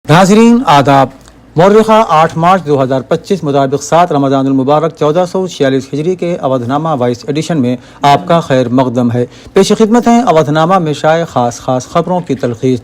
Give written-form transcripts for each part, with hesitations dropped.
नाज़रीन आदाब। मौर्रिखा 8 मार्च 2025 मुताबिक 7 रमज़ान मुबारक 1446 हिजरी के अवधनामा वॉइस एडिशन में आपका खैर मकदम है। पेश खिदमत हैं अवधनामा में शाये खास खबरों की तलखीस।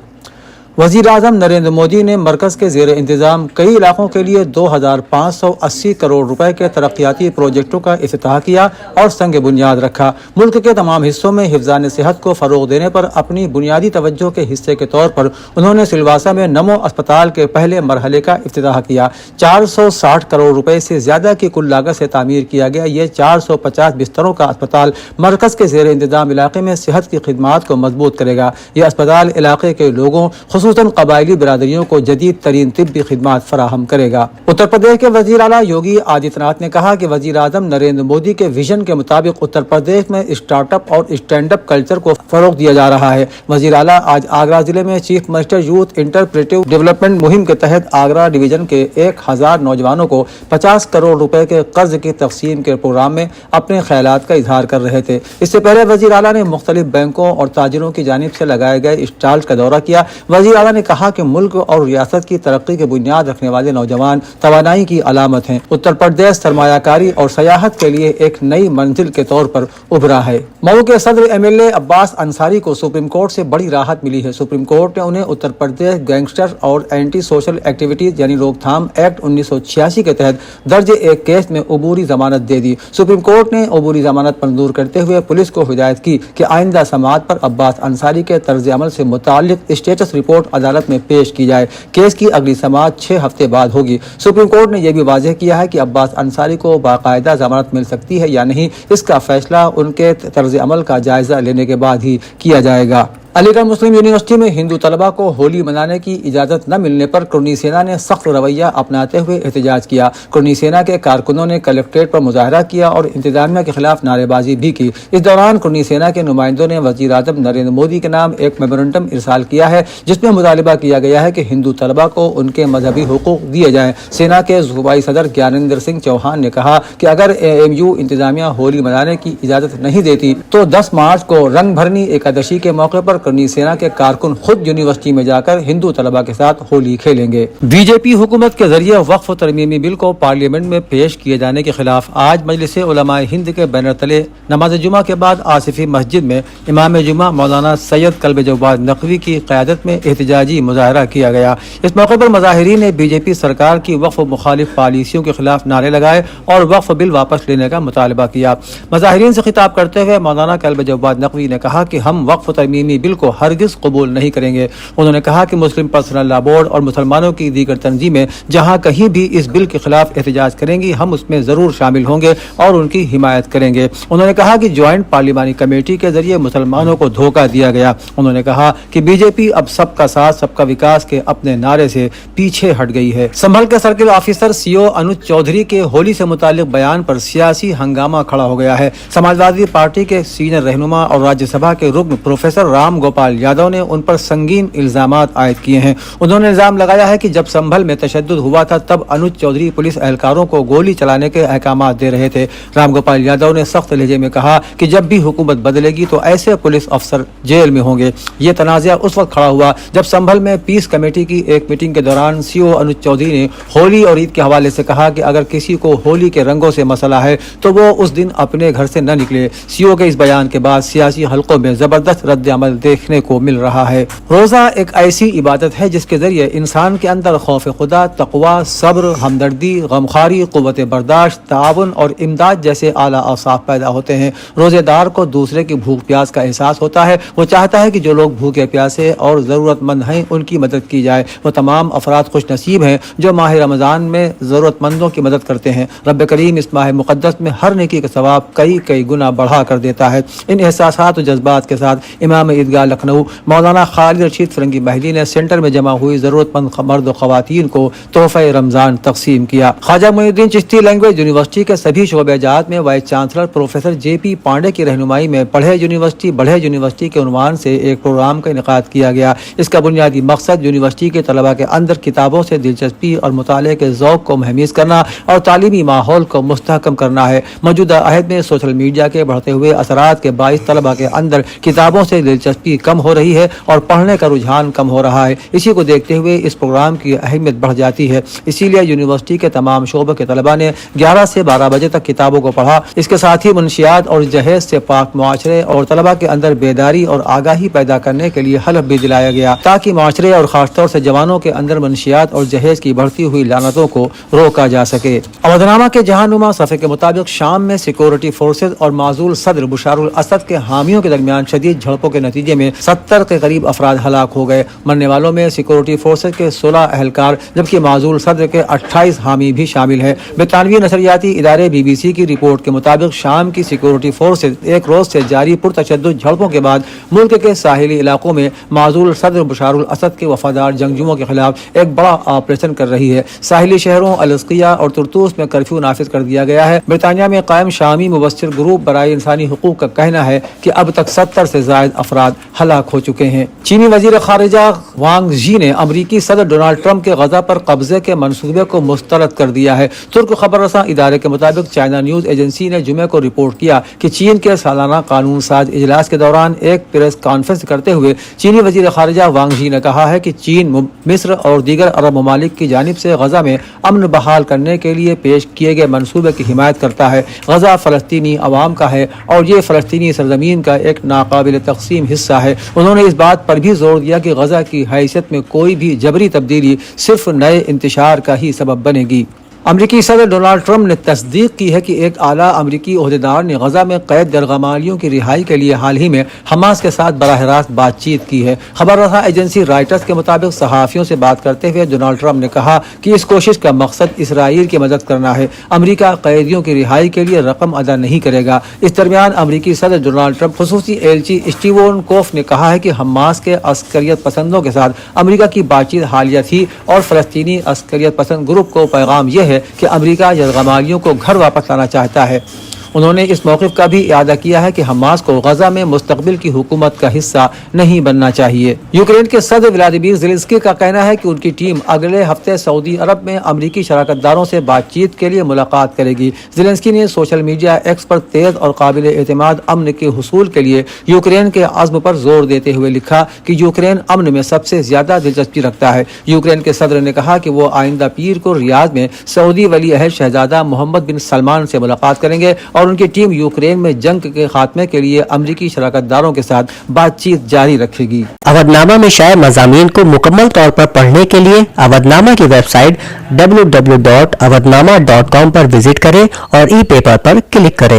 वज़ीर आज़म नरेंद्र मोदी ने मरकज़ के ज़ेर इंतज़ाम कई इलाकों के लिए 2580 करोड़ रुपए के तरक्याती प्रोजेक्टों का इफ्तिताह किया और संग बुनियाद रखा। मुल्क के तमाम हिस्सों में हिफ़्ज़ान सेहत को फ़रोग़ देने पर अपनी बुनियादी तवज्जो के हिस्से के तौर पर उन्होंने सिलवासा में नमो अस्पताल के पहले मरहले का इफ्तिताह किया। 460 करोड़ रुपए से ज़्यादा की कुल लागत से तामीर किया गया ये 450 बिस्तरों का अस्पताल मरकज़ के ज़ेर इंतज़ाम इलाके में सेहत की खिदमात को मजबूत करेगा। यह अस्पताल इलाके के लोगों खुसूसन कबायली बिरादरियों को जदीद तरीन तिब्बी खिदमात फराहम करेगा। उत्तर प्रदेश के वज़ीर आला योगी आदित्यनाथ ने कहा कि वज़ीर आज़म नरेंद्र मोदी के विजन के मुताबिक उत्तर प्रदेश में स्टार्टअप और स्टैंड अप कल्चर को फरोग दिया जा रहा है। वज़ीर आला आज आगरा जिले में chief minister youth interpretive development मुहिम के तहत आगरा डिवीजन के 1000 नौजवानों को 50 करोड़ रुपए के कर्ज की तकसीम के प्रोग्राम में अपने ख्यालात का इजहार कर रहे थे। इससे पहले वज़ीर आला ने मुख्तलिफ बैंकों और ताजिरों की जानिब से लगाए गए स्टॉल्स का दौरा किया। वज़ीर आला ने कहा कि मुल्क और रियासत की तरक्की की बुनियाद रखने वाले नौजवान तवानाई की अलामत हैं। उत्तर प्रदेश सरमायाकारी और सयाहत के लिए एक नई मंजिल के तौर पर उभरा है। मऊ के सदर MLA अब्बास अंसारी को सुप्रीम कोर्ट से बड़ी राहत मिली है। सुप्रीम कोर्ट ने उन्हें उत्तर प्रदेश गैंगस्टर और एंटी सोशल एक्टिविटीज यानी रोकथाम एक्ट 1986 के तहत दर्ज एक केस में अबूरी जमानत दे दी। सुप्रीम कोर्ट ने अबूरी जमानत मंजूर करते हुए पुलिस को हिदायत की कि आइंदा समाअत पर अब्बास अंसारी के तर्ज अमल से मुताल्लिक स्टेटस रिपोर्ट अदालत में पेश की जाए। केस की अगली समाअत 6 हफ्ते बाद होगी। सुप्रीम कोर्ट ने यह भी वाज़ेह किया है कि अब्बास अंसारी को बाकायदा जमानत मिल सकती है या नहीं, इसका फैसला उनके तर्ज अमल का जायजा लेने के बाद ही किया जाएगा। अलीगढ़ मुस्लिम यूनिवर्सिटी में हिंदू तलबा को होली मनाने की इजाज़त न मिलने पर कुर्नी सेना ने सख्त रवैया अपनाते हुए एहतजाज किया। कुर्नी सेना के कारकुनों ने कलेक्ट्रेट पर मुजाहरा किया और इंतजामिया के खिलाफ नारेबाजी भी की। इस दौरान कुर्नी सेना के नुमाइंदों ने वज़ीर आज़म नरेंद्र मोदी के नाम एक मेमोरेंडम इरसाल किया है जिसमें मुतालिबा किया गया है कि हिंदू तलबा को उनके मजहबी हुकूक दिए जाएं। सेना के सूबाई सदर ज्ञानेंद्र सिंह चौहान ने कहा कि अगर AMU इंतजामिया होली मनाने की इजाज़त नहीं देती तो 10 मार्च को रंग भरनी एकादशी के मौके पर कुर्नी सेना के कारकुन खुद यूनिवर्सिटी में जाकर हिंदू तलबा के साथ होली खेलेंगे। बीजेपी हुकूमत के जरिए वक्फ तरमीमी बिल को पार्लियामेंट में पेश किए जाने के खिलाफ आज मजलिस उलमाए हिंद के बैनर तले नमाज जुमा के बाद आसिफी मस्जिद में इमाम जुमा मौलाना सैयद कल्ब जवाद नकवी की क़यादत में एहतजाजी मुजाहरा किया गया। इस मौके पर मुजाहिरीन ने बीजेपी सरकार की वक्फ मुखालिफ पॉलिसियों के खिलाफ नारे लगाए और वक्फ बिल वापस लेने का मुतालबा किया। मुजाहिरीन से खिताब करते हुए मौलाना कल्ब जवाद नकवी ने कहा कि हम वक्फ तरमीमी बिल को हरगिज़ कबूल नहीं करेंगे। उन्होंने कहा कि मुस्लिम पर्सनल लॉ बोर्ड और मुसलमानों की दीगर तंजीमें जहां कहीं भी इस बिल के खिलाफ एहतजाज करेंगी हम उसमें ज़रूर शामिल होंगे और उनकी हिमायत करेंगे। उन्होंने कहा कि ज्वाइंट पार्लिमानी कमेटी के जरिए मुसलमानों को धोखा दिया गया। उन्होंने कहा कि बीजेपी अब सबका साथ सबका विकास के अपने नारे से पीछे हट गई है। संभल के सर्किल ऑफिसर CO अनुज चौधरी के होली से मुतालिक बयान पर सियासी हंगामा खड़ा हो गया है। समाजवादी पार्टी के सीनियर रहनुमा और राज्यसभा के रुकन प्रोफेसर राम गोपाल यादव ने उन पर संगीन इल्जामात आयद किए हैं। उन्होंने इल्जाम लगाया है कि जब संभल में तशद्दुद हुआ था तब अनुज चौधरी पुलिस एहलकारों को गोली चलाने के अहकामात दे रहे थे। राम गोपाल यादव ने सख्त लहजे में कहा कि जब भी हुकूमत बदलेगी तो ऐसे पुलिस अफसर जेल में होंगे। ये तनाज़ा उस वक्त खड़ा हुआ जब संभल में पीस कमेटी की एक मीटिंग के दौरान CO अनुज चौधरी ने होली और ईद के हवाले से कहा कि अगर किसी को होली के रंगों से मसला है तो वो उस दिन अपने घर से न निकले। CO के इस बयान के बाद सियासी हलकों में जबरदस्त रद्द अमल देखने को मिल रहा है। रोज़ा एक ऐसी इबादत है जिसके जरिए इंसान के अंदर खौफ खुदा, तकवा, सब्र, हमदर्दी, गमखारी, कुव्वत बर्दाश्त, ताउन और इमदाद जैसे आला औसाफ पैदा होते हैं। रोज़ेदार को दूसरे की भूख प्यास का एहसास होता है। वो चाहता है कि जो लोग भूखे प्यासे और ज़रूरतमंद हैं उनकी मदद की जाए। वो तमाम अफराद खुश नसीब हैं जो माह रमज़ान में ज़रूरतमंदों की मदद करते हैं। रब करीम इस माह मुक़द्दस में हर नेकी का सवाब कई गुना बढ़ा कर देता है। इन एहसासात और जज्बात के साथ इमाम ईदगाह लखनऊ मौलाना खालिद रशीद फरंगी महली ने सेंटर में जमा हुई जरूरतमंद मर्द और खवातीन को तोहफे रमजान तकसीम किया। ख्वाजा मोइनुद्दीन चिश्ती लैंग्वेज यूनिवर्सिटी के सभी शोबेजात में vice chancellor professor JP Pandey की रहनुमाई में पढ़े यूनिवर्सिटी के उन्वान से एक प्रोग्राम का इनेकाद किया गया। इसका बुनियादी मकसद यूनिवर्सिटी के तलबा के अंदर किताबों से दिलचस्पी और मुताले के ज़ौक़ को महमीज़ करना और तालीमी माहौल को मुस्तहकम करना है। मौजूदा अहद में सोशल मीडिया के बढ़ते हुए असरात के बाइस तलबा के अंदर किताबों से दिलचस्पी ترقی کم ہو رہی ہے اور پڑھنے کا رجحان کم ہو رہا ہے۔ اسی کو دیکھتے ہوئے اس پروگرام کی اہمیت بڑھ جاتی ہے۔ اسی لیے یونیورسٹی کے تمام شعبوں کے طلباء نے 11 سے 12 بجے تک کتابوں کو پڑھا۔ اس کے ساتھ ہی منشیات اور جہیز سے پاک معاشرے اور طلباء کے اندر بیداری اور آگاہی پیدا کرنے کے لیے حلف بھی دلایا گیا تاکہ معاشرے اور خاص طور سے جوانوں کے اندر منشیات اور جہیز کی بڑھتی ہوئی لعنتوں کو روکا جا سکے۔ اودھنامہ کے جہاں نما صفحے کے مطابق شام میں سیکورٹی فورسز اور معزول صدر بشار الاسد کے حامیوں کے درمیان شدید جھڑپوں کے نتیجے میں 70 کے قریب افراد ہلاک ہو گئے۔ مرنے والوں میں سیکورٹی فورسز کے 16 اہلکار جبکہ معزول صدر کے 28 حامی بھی شامل ہیں۔ برطانوی نشریاتی ادارے BBC کی رپورٹ کے مطابق شام کی سیکورٹی فورسز ایک روز سے جاری پرتشدد جھڑپوں کے بعد ملک کے ساحلی علاقوں میں معزول صدر بشار الاسد کے وفادار جنگجوؤں کے خلاف ایک بڑا آپریشن کر رہی ہے۔ ساحلی شہروں الاسقیہ اور طرطوس میں کرفیو نافذ کر دیا گیا ہے۔ برطانیہ میں قائم شامی مبصر گروپ برائے انسانی حقوق کا کہنا ہے کہ اب تک 70 سے زائد افراد ہلاک ہو چکے ہیں۔ چینی وزیر خارجہ وانگ ژی نے امریکی صدر ڈونلڈ ٹرمپ کے غزہ پر قبضے کے منصوبے کو مسترد کر دیا ہے۔ ترک خبر رساں ادارے کے مطابق چائنا نیوز ایجنسی نے جمعے کو رپورٹ کیا کہ چین کے سالانہ قانون ساز اجلاس کے دوران ایک پریس کانفرنس کرتے ہوئے چینی وزیر خارجہ وانگ ژی نے کہا ہے کہ چین مصر اور دیگر عرب ممالک کی جانب سے غزہ میں امن بحال کرنے کے لیے پیش کیے گئے منصوبے کی حمایت کرتا ہے۔ غزہ فلسطینی عوام کا ہے اور یہ فلسطینی سرزمین کا ایک ناقابل تقسیم حصہ ہے۔ انہوں نے اس بات پر بھی زور دیا کہ غزہ کی حیثیت میں کوئی بھی جبری تبدیلی صرف نئے انتشار کا ہی سبب بنے گی۔ امریکی صدر ڈونلڈ ٹرمپ نے تصدیق کی ہے کہ ایک اعلیٰ امریکی عہدیدار نے غزہ میں قید یرغمالیوں کی رہائی کے لیے حال ہی میں حماس کے ساتھ براہ راست بات چیت کی ہے۔ خبر رساں ایجنسی رائٹرز کے مطابق صحافیوں سے بات کرتے ہوئے ڈونلڈ ٹرمپ نے کہا کہ اس کوشش کا مقصد اسرائیل کی مدد کرنا ہے۔ امریکہ قیدیوں کی رہائی کے لیے رقم ادا نہیں کرے گا۔ اس درمیان امریکی صدر ڈونلڈ ٹرمپ خصوصی ایلچی اسٹیون کوف نے کہا ہے کہ حماس کے عسکریت پسندوں کے ساتھ امریکہ کی بات چیت حالیہ تھی اور فلسطینی عسکریت پسند گروپ کو پیغام یہ ہے کہ امریکہ یرغمالیوں کو گھر واپس لانا چاہتا ہے۔ انہوں نے اس موقف کا بھی اعادہ کیا ہے کہ حماس کو غزہ میں مستقبل کی حکومت کا حصہ نہیں بننا چاہیے۔ یوکرین کے صدر ولادیمیر زیلنسکی کا کہنا ہے کہ ان کی ٹیم اگلے ہفتے سعودی عرب میں امریکی شراکت داروں سے بات چیت کے لیے ملاقات کرے گی۔ زیلنسکی نے سوشل میڈیا ایکس پر تیز اور قابل اعتماد امن کے حصول کے لیے یوکرین کے عزم پر زور دیتے ہوئے لکھا کہ یوکرین امن میں سب سے زیادہ دلچسپی رکھتا ہے۔ یوکرین کے صدر نے کہا کہ وہ آئندہ پیر کو ریاض میں سعودی ولی عہد شہزادہ محمد بن سلمان سے ملاقات کریں گے اور ان کی ٹیم یوکرین میں جنگ کے خاتمے کے لیے امریکی شراکت داروں کے ساتھ بات چیت جاری رکھے گی۔ اودھنامہ میں شائع مضامین کو مکمل طور پر پڑھنے کے لیے اودھنامہ کی ویب سائٹ www.awadhnama.com پر وزٹ کریں اور ای پیپر پر کلک کریں۔